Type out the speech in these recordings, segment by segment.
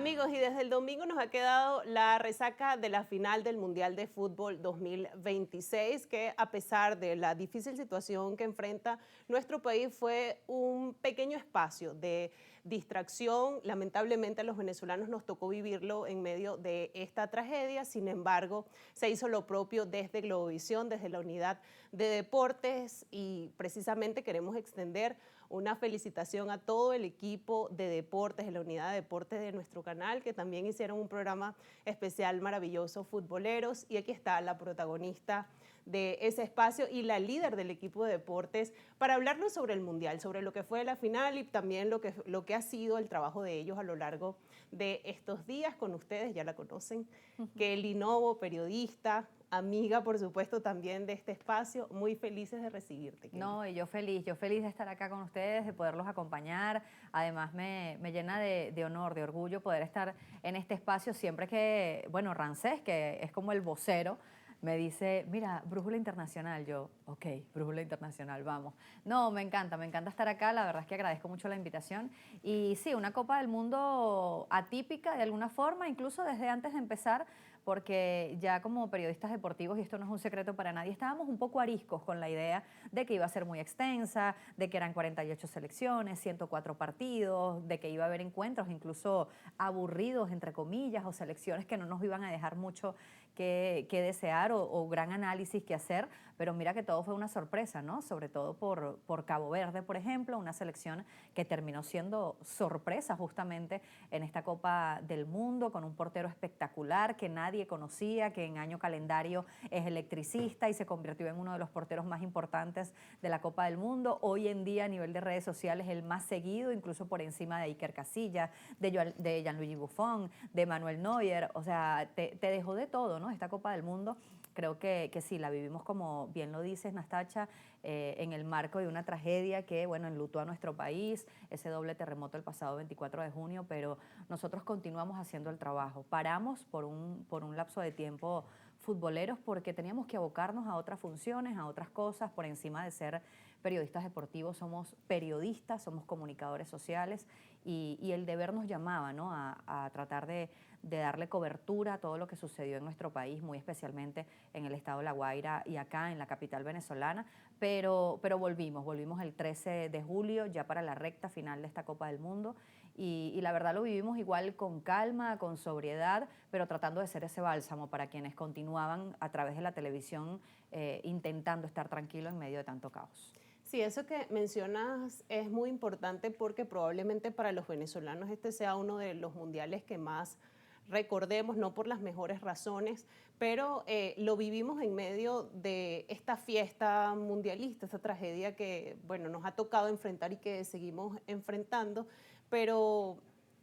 Amigos, y desde el domingo nos ha quedado la resaca de la final del Mundial de Fútbol 2026, que a pesar de la difícil situación que enfrenta nuestro país, fue un pequeño espacio de distracción. Lamentablemente a los venezolanos nos tocó vivirlo en medio de esta tragedia. Sin embargo, se hizo lo propio desde Globovisión, desde la unidad de deportes, y precisamente queremos extender una felicitación a todo el equipo de deportes, de la unidad de deportes de nuestro canal, que también hicieron un programa especial maravilloso, Futboleros, y aquí está la protagonista de ese espacio y la líder del equipo de deportes para hablarnos sobre el Mundial, sobre lo que fue la final y también lo que ha sido el trabajo de ellos a lo largo de estos días. Con ustedes, ya la conocen, Kelly Novo, periodista, amiga, por supuesto, también de este espacio. Muy felices de recibirte, Kelly. No, y yo feliz de estar acá con ustedes, de poderlos acompañar. Además, me llena de honor, de orgullo poder estar en este espacio siempre que, bueno, Rancés, que es como el vocero, me dice, mira, Brújula Internacional. Yo, ok, Brújula Internacional, vamos. No, me encanta estar acá, la verdad es que agradezco mucho la invitación. Y sí, una Copa del Mundo atípica de alguna forma, incluso desde antes de empezar, porque ya como periodistas deportivos, y esto no es un secreto para nadie, estábamos un poco ariscos con la idea de que iba a ser muy extensa, de que eran 48 selecciones, 104 partidos, de que iba a haber encuentros incluso aburridos, entre comillas, o selecciones que no nos iban a dejar mucho que desear o gran análisis que hacer, pero mira que todo fue una sorpresa, ¿no? Sobre todo por Cabo Verde, por ejemplo, una selección que terminó siendo sorpresa justamente en esta Copa del Mundo, con un portero espectacular que nadie conocía, que en año calendario es electricista y se convirtió en uno de los porteros más importantes de la Copa del Mundo. Hoy en día a nivel de redes sociales el más seguido, incluso por encima de Iker Casillas, de Gianluigi Buffon, de Manuel Neuer. O sea, te dejó de todo, ¿no? Esta Copa del Mundo. Creo que sí, la vivimos, como bien lo dices, Nastacha, en el marco de una tragedia que, bueno, enlutó a nuestro país, ese doble terremoto el pasado 24 de junio, pero nosotros continuamos haciendo el trabajo. Paramos por un lapso de tiempo futboleros porque teníamos que abocarnos a otras funciones, a otras cosas, por encima de ser periodistas deportivos, somos periodistas, somos comunicadores sociales y el deber nos llamaba, ¿no? a tratar de darle cobertura a todo lo que sucedió en nuestro país, muy especialmente en el estado de La Guaira y acá en la capital venezolana, pero volvimos el 13 de julio ya para la recta final de esta Copa del Mundo y la verdad lo vivimos igual con calma, con sobriedad, pero tratando de ser ese bálsamo para quienes continuaban a través de la televisión intentando estar tranquilos en medio de tanto caos. Sí, eso que mencionas es muy importante porque probablemente para los venezolanos este sea uno de los mundiales que más recordemos, no por las mejores razones, pero lo vivimos en medio de esta fiesta mundialista, esta tragedia que, bueno, nos ha tocado enfrentar y que seguimos enfrentando, pero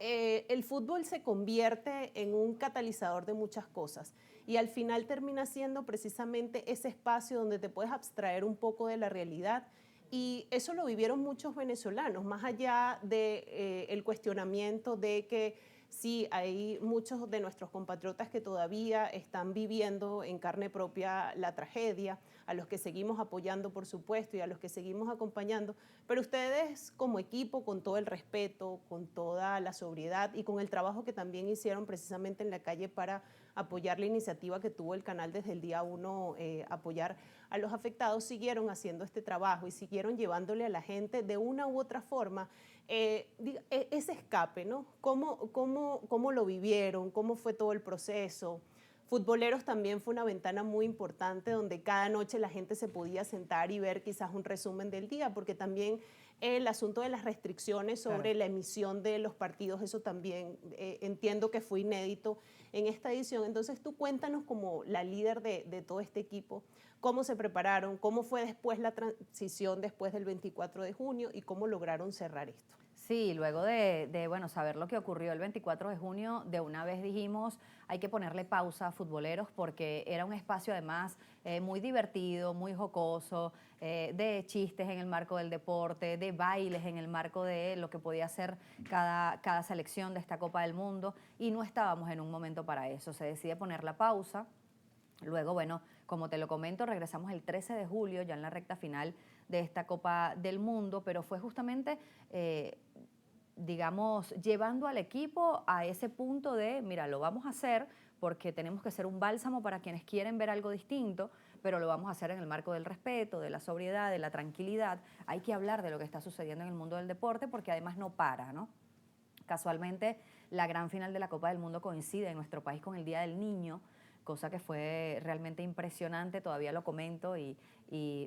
el fútbol se convierte en un catalizador de muchas cosas y al final termina siendo precisamente ese espacio donde te puedes abstraer un poco de la realidad. Y eso lo vivieron muchos venezolanos, más allá de, el cuestionamiento de que sí, hay muchos de nuestros compatriotas que todavía están viviendo en carne propia la tragedia, a los que seguimos apoyando, por supuesto, y a los que seguimos acompañando, pero ustedes como equipo, con todo el respeto, con toda la sobriedad y con el trabajo que también hicieron precisamente en la calle para apoyar la iniciativa que tuvo el canal desde el día 1, apoyar a los afectados, siguieron haciendo este trabajo y siguieron llevándole a la gente de una u otra forma ese escape, ¿no? ¿Cómo lo vivieron? ¿Cómo fue todo el proceso? Futboleros también fue una ventana muy importante donde cada noche la gente se podía sentar y ver quizás un resumen del día, porque también el asunto de las restricciones sobre Claro. la emisión de los partidos, eso también entiendo que fue inédito en esta edición. Entonces tú cuéntanos como la líder de todo este equipo, cómo se prepararon, cómo fue después la transición después del 24 de junio y cómo lograron cerrar esto. Sí, luego bueno, saber lo que ocurrió el 24 de junio, de una vez dijimos, hay que ponerle pausa a Futboleros porque era un espacio además muy divertido, muy jocoso, de chistes en el marco del deporte, de bailes en el marco de lo que podía ser cada selección de esta Copa del Mundo y no estábamos en un momento para eso. Se decide poner la pausa. Luego, bueno, como te lo comento, regresamos el 13 de julio, ya en la recta final de esta Copa del Mundo, pero fue justamente digamos, llevando al equipo a ese punto de, mira, lo vamos a hacer porque tenemos que ser un bálsamo para quienes quieren ver algo distinto, pero lo vamos a hacer en el marco del respeto, de la sobriedad, de la tranquilidad. Hay que hablar de lo que está sucediendo en el mundo del deporte porque además no para, ¿no? Casualmente, la gran final de la Copa del Mundo coincide en nuestro país con el Día del Niño, cosa que fue realmente impresionante, todavía lo comento y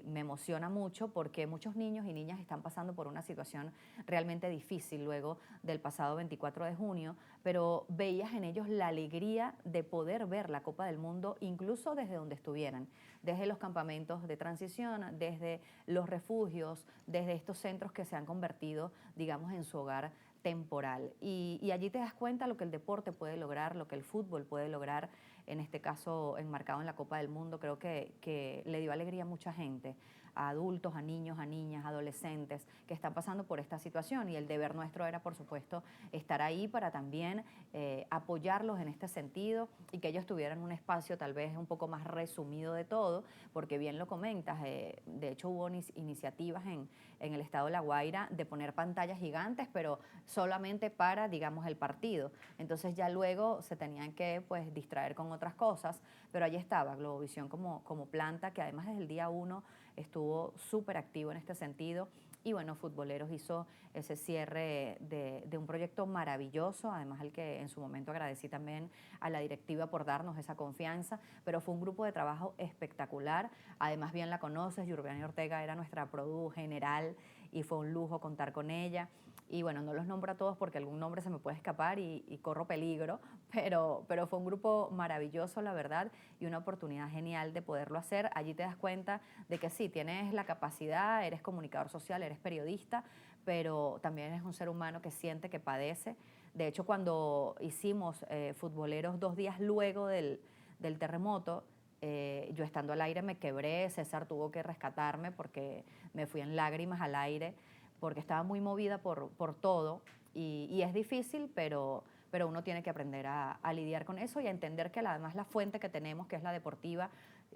me emociona mucho porque muchos niños y niñas están pasando por una situación realmente difícil luego del pasado 24 de junio, pero veías en ellos la alegría de poder ver la Copa del Mundo incluso desde donde estuvieran, desde los campamentos de transición, desde los refugios, desde estos centros que se han convertido, digamos, en su hogar temporal. Y allí te das cuenta lo que el deporte puede lograr, lo que el fútbol puede lograr, en este caso enmarcado en la Copa del Mundo. Creo que le dio alegría a mucha gente, a adultos, a niños, a niñas, adolescentes que están pasando por esta situación, y el deber nuestro era, por supuesto, estar ahí para también apoyarlos en este sentido y que ellos tuvieran un espacio tal vez un poco más resumido de todo, porque bien lo comentas, de hecho hubo iniciativas en el estado de La Guaira de poner pantallas gigantes, pero solamente para, digamos, el partido. Entonces ya luego se tenían que, pues, distraer con otras cosas, pero allí estaba Globovisión como planta, que además desde el día 1 estuvo súper activo en este sentido. Y bueno, Futboleros hizo ese cierre de un proyecto maravilloso, además al que en su momento agradecí también a la directiva por darnos esa confianza, pero fue un grupo de trabajo espectacular. Además, bien la conoces, Yurbiani Ortega era nuestra produ general y fue un lujo contar con ella. Y bueno, no los nombro a todos porque algún nombre se me puede escapar y corro peligro, pero fue un grupo maravilloso, la verdad, y una oportunidad genial de poderlo hacer. Allí te das cuenta de que sí, tienes la capacidad, eres comunicador social, eres periodista, pero también eres un ser humano que siente, que padece. De hecho, cuando hicimos Futboleros 2 días luego del terremoto, yo estando al aire me quebré, César tuvo que rescatarme porque me fui en lágrimas al aire, porque estaba muy movida por todo y es difícil, pero uno tiene que aprender a lidiar con eso y a entender que además la fuente que tenemos, que es la deportiva,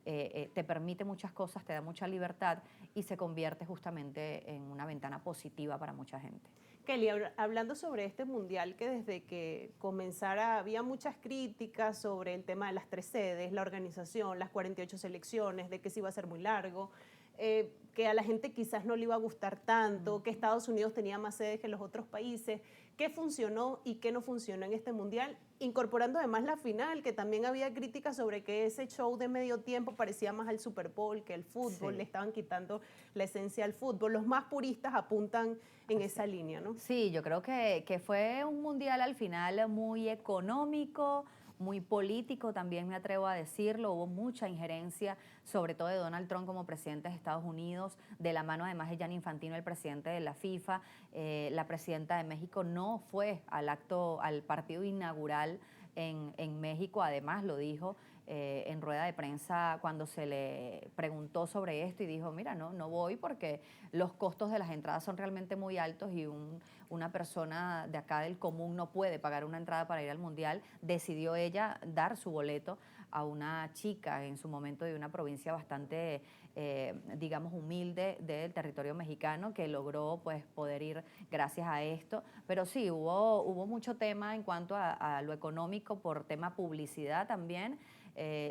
te permite muchas cosas, te da mucha libertad y se convierte justamente en una ventana positiva para mucha gente. Kelly, hablando sobre este mundial, que desde que comenzara había muchas críticas sobre el tema de las 3 sedes, la organización, las 48 selecciones, de que se iba a ser muy largo, que a la gente quizás no le iba a gustar tanto, que Estados Unidos tenía más sedes que los otros países. ¿Qué funcionó y qué no funcionó en este mundial? Incorporando además la final, que también había críticas sobre que ese show de medio tiempo parecía más al Super Bowl que el fútbol, Sí. le estaban quitando la esencia al fútbol. Los más puristas apuntan en esa línea, ¿no? Sí, yo creo que fue un mundial al final muy económico, muy político, también me atrevo a decirlo. Hubo mucha injerencia, sobre todo de Donald Trump como presidente de Estados Unidos, de la mano además de Gianni Infantino, el presidente de la FIFA. La presidenta de México no fue al partido inaugural en México, además lo dijo en rueda de prensa cuando se le preguntó sobre esto y dijo, mira, no voy porque los costos de las entradas son realmente muy altos y una persona de acá del común no puede pagar una entrada para ir al mundial. Decidió ella dar su boleto a una chica en su momento de una provincia bastante, digamos, humilde del territorio mexicano, que logró, pues, poder ir gracias a esto. Pero sí, hubo mucho tema en cuanto a lo económico por tema publicidad también.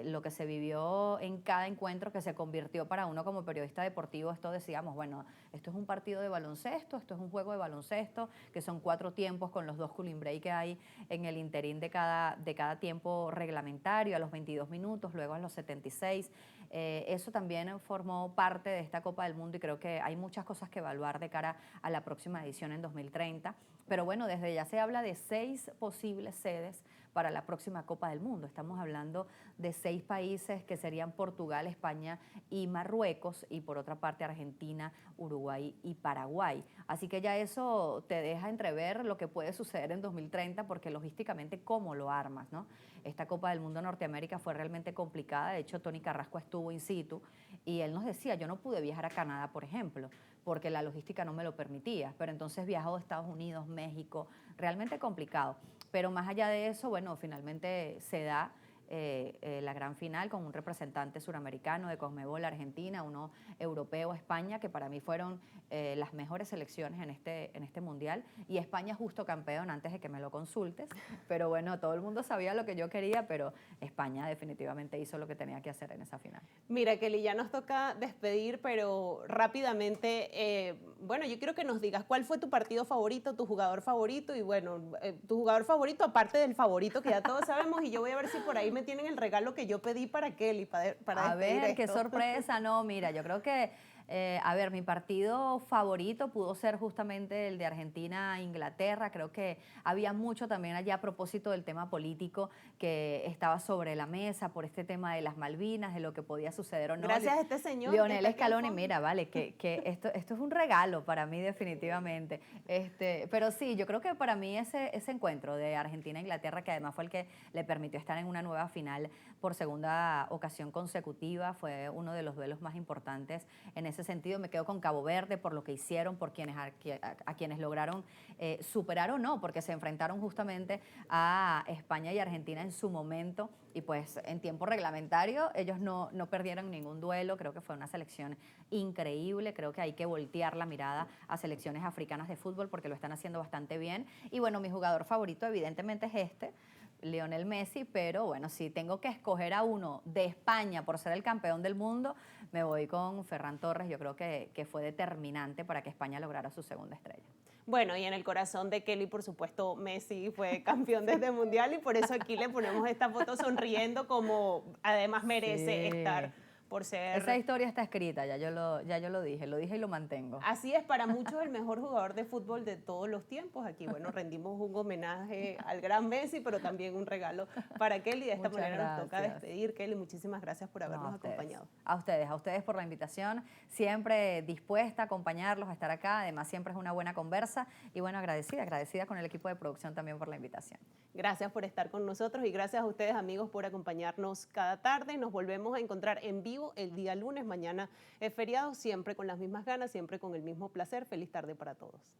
Lo que se vivió en cada encuentro, que se convirtió para uno como periodista deportivo, esto decíamos, bueno, esto es un partido de baloncesto, esto es un juego de baloncesto, que son 4 tiempos con los 2 cooling break que hay en el interín de cada tiempo reglamentario, a los 22 minutos, luego a los 76. Eso también formó parte de esta Copa del Mundo y creo que hay muchas cosas que evaluar de cara a la próxima edición en 2030. Pero bueno, desde ya se habla de 6 posibles sedes para la próxima Copa del Mundo. Estamos hablando de 6 países que serían Portugal, España y Marruecos, y por otra parte Argentina, Uruguay y Paraguay. Así que ya eso te deja entrever lo que puede suceder en 2030, porque logísticamente cómo lo armas, ¿no? Esta Copa del Mundo Norteamérica fue realmente complicada. De hecho, Tony Carrasco estuvo in situ y él nos decía, yo no pude viajar a Canadá, por ejemplo, porque la logística no me lo permitía, pero entonces viajó a Estados Unidos, México, realmente complicado. Pero más allá de eso, bueno, finalmente se da la gran final con un representante suramericano de Conmebol, Argentina, uno europeo, España, que para mí fueron las mejores selecciones en este mundial, y España justo campeón antes de que me lo consultes, pero bueno, todo el mundo sabía lo que yo quería, pero España definitivamente hizo lo que tenía que hacer en esa final. Mira, Kelly, ya nos toca despedir, pero rápidamente, bueno, yo quiero que nos digas cuál fue tu partido favorito, tu jugador favorito y bueno, tu jugador favorito aparte del favorito que ya todos sabemos y yo voy a ver si por ahí me tienen el regalo que yo pedí para Kelly, para A despedir ver, qué esto. sorpresa, no, mira, yo creo que, a ver, mi partido favorito pudo ser justamente el de Argentina-Inglaterra, creo que había mucho también allá a propósito del tema político que estaba sobre la mesa por este tema de las Malvinas, de lo que podía suceder o no. Gracias a este señor. Lionel que está aquí al Scaloni, fondo. mira, vale, que esto es un regalo para mí definitivamente. Pero sí, yo creo que para mí ese encuentro de Argentina-Inglaterra, que además fue el que le permitió estar en una nueva final por segunda ocasión consecutiva, fue uno de los duelos más importantes en ese sentido. Me quedo con Cabo Verde por lo que hicieron, por a quienes lograron superar o no, porque se enfrentaron justamente a España y Argentina en su momento y pues en tiempo reglamentario ellos no perdieron ningún duelo. Creo que fue una selección increíble, creo que hay que voltear la mirada a selecciones africanas de fútbol porque lo están haciendo bastante bien. Y bueno, mi jugador favorito evidentemente es Lionel Messi, pero bueno, si tengo que escoger a uno de España por ser el campeón del mundo, me voy con Ferran Torres. Yo creo que fue determinante para que España lograra su segunda estrella. Bueno, y en el corazón de Kelly, por supuesto, Messi fue campeón de este mundial y por eso aquí le ponemos esta foto sonriendo como además merece Sí. estar por Esa ser. historia está escrita, ya yo lo dije y lo mantengo. Así es, para muchos el mejor jugador de fútbol de todos los tiempos. Aquí, bueno, rendimos un homenaje al gran Messi, pero también un regalo para Kelly. De esta Muchas manera nos toca gracias. despedir. Kelly, muchísimas gracias por No, habernos acompañado. a ustedes por la invitación, siempre dispuesta a acompañarlos, a estar acá, además siempre es una buena conversa y bueno, agradecida con el equipo de producción también por la invitación. Gracias por estar con nosotros y gracias a ustedes, amigos, por acompañarnos cada tarde. Nos volvemos a encontrar en vivo el día lunes. Mañana es feriado, siempre con las mismas ganas, siempre con el mismo placer. Feliz tarde para todos.